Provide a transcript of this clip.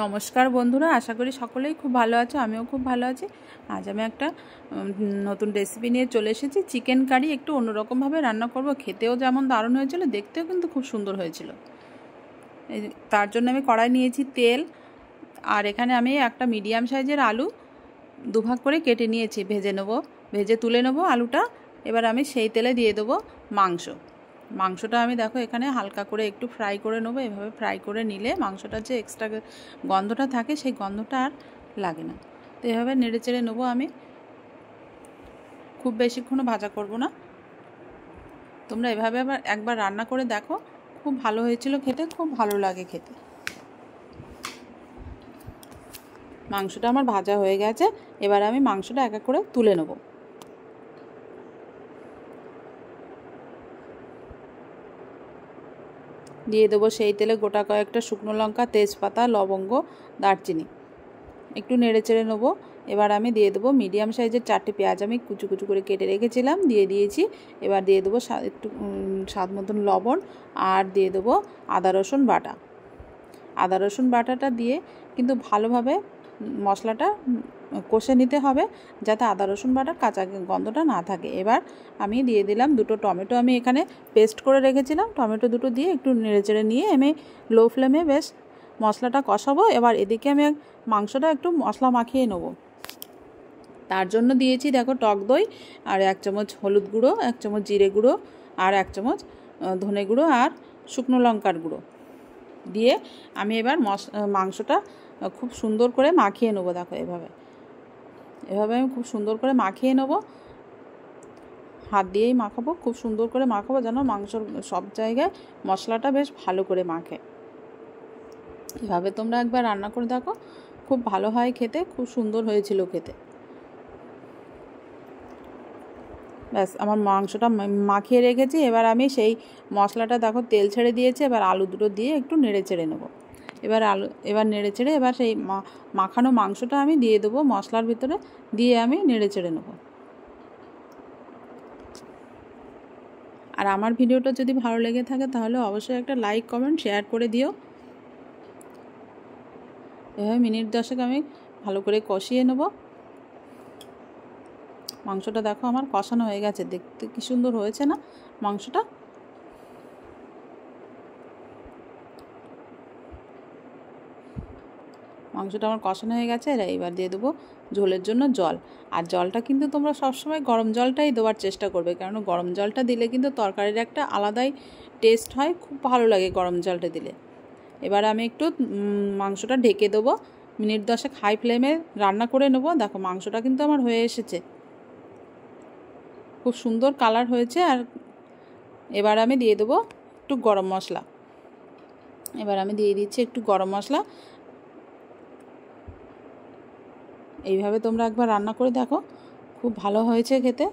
নমস্কার বন্ধুরা, আশা করি সকলেই খুব ভালো আছো। আমিও খুব ভালো আছি। আজ আমি একটা নতুন রেসিপি নিয়ে চলে এসেছি। চিকেন কারি একটু অন্যরকমভাবে রান্না করব। খেতেও যেমন দারুণ হয়েছিল, দেখতেও কিন্তু খুব সুন্দর হয়েছিল। তার জন্য আমি কড়াই নিয়েছি তেল, আর এখানে আমি একটা মিডিয়াম সাইজের আলু দুভাগ করে কেটে নিয়েছি। ভেজে তুলে নেবো আলুটা। এবার আমি সেই তেলে দিয়ে দেবো মাংসটা আমি দেখো এখানে হালকা করে একটু ফ্রাই করে নেবো। এভাবে ফ্রাই করে নিলে মাংসটার যে এক্সট্রা গন্ধটা থাকে সেই গন্ধটা আর লাগে না। তো এভাবে নেড়ে চেড়ে নেবো আমি। খুব বেশিক্ষণও ভাজা করব না। তোমরা এভাবে একবার রান্না করে দেখো, খুব ভালো হয়েছিল খেতে, খুব ভালো লাগে খেতে। মাংসটা আমার ভাজা হয়ে গেছে। এবার আমি মাংসটা এক এক করে তুলে নেব। দিয়ে দেবো সেই তেলে গোটা কয়েকটা শুকনো লঙ্কা, তেজপাতা, লবঙ্গ, দারচিনি। একটু নেড়ে চেড়ে নেবো। এবার আমি দিয়ে দেবো মিডিয়াম সাইজের 4টে পেঁয়াজ আমি কুচু কুচু করে কেটে রেখেছিলাম, দিয়ে দিয়েছি। এবার দিয়ে দেবো একটু স্বাদ মতন লবণ, আর দিয়ে দেবো আদা রসুন বাটাটা দিয়ে কিন্তু ভালোভাবে মশলাটা কষে নিতে হবে, যাতে আদা রসুন বাটার কাঁচা গন্ধটা না থাকে। এবার আমি দিয়ে দিলাম 2টো টমেটো, আমি এখানে পেস্ট করে রেখেছিলাম। টমেটো 2টো দিয়ে একটু নেড়েচেড়ে নিয়ে আমি লো ফ্লেমে বেশ মশলাটা কষাবো। এবার এদিকে আমি মাংসটা একটু মশলা মাখিয়ে নেব। তার জন্য দিয়েছি দেখো টক দই, আর 1 চামচ হলুদ গুঁড়ো, 1 চামচ জিরে গুঁড়ো, আর 1 চামচ ধনে গুঁড়ো, আর শুকনো লঙ্কার গুঁড়ো দিয়ে আমি এবার মাংসটা খুব সুন্দর করে মাখিয়ে নেবো। দেখো এভাবে আমি খুব সুন্দর করে মাখিয়ে নেব। হাত দিয়েই মাখাবো, খুব সুন্দর করে মাখাবো যেন মাংসর সব জায়গায় মশলাটা বেশ ভালো করে মাখে। এভাবে তোমরা একবার রান্না করে দেখো, খুব ভালো হয় খেতে, খুব সুন্দর হয়েছিল খেতে। ব্যাস আমার মাংসটা মাখিয়ে রেখেছি। এবার আমি সেই মশলাটা দেখো তেল ছেড়ে দিয়েছে। এবার আলু দুটো দিয়ে একটু নেড়ে চেড়ে নেবো। এবার নেড়ে চেড়ে এবার সেই মাখানো মাংসটা আমি দিয়ে দেবো মশলার ভিতরে, দিয়ে আমি নেড়ে চেড়ে নেবো। আর আমার ভিডিওটা যদি ভালো লেগে থাকে তাহলে অবশ্যই একটা লাইক, কমেন্ট, শেয়ার করে দিও। এভাবে মিনিট 10 আমি ভালো করে কষিয়ে নেব। মাংসটা দেখো আমার কষানো হয়ে গেছে, দেখতে কি সুন্দর হয়েছে না মাংসটা। মাংসটা আমার কষানো হয়ে গেছে। এবার দিয়ে দেবো ঝোলের জন্য জল। আর জলটা কিন্তু তোমরা সবসময় গরম জলটাই দেওয়ার চেষ্টা করবে, কারণ গরম জলটা দিলে কিন্তু তরকারির একটা আলাদাই টেস্ট হয়, খুব ভালো লাগে গরম জলটা দিলে। এবার আমি একটু মাংসটা ঢেকে দেবো। মিনিট 10 হাই ফ্লেমে রান্না করে নেবো। দেখো মাংসটা কিন্তু আমার হয়ে এসেছে, খুব সুন্দর কালার হয়েছে। আর এবার আমি দিয়ে দেবো একটু গরম মশলা। এবার আমি দিয়ে দিচ্ছি একটু গরম মশলা। এইভাবে তোমরা একবার রান্না করে দেখো, খুব ভালো হয়েছে খেতে।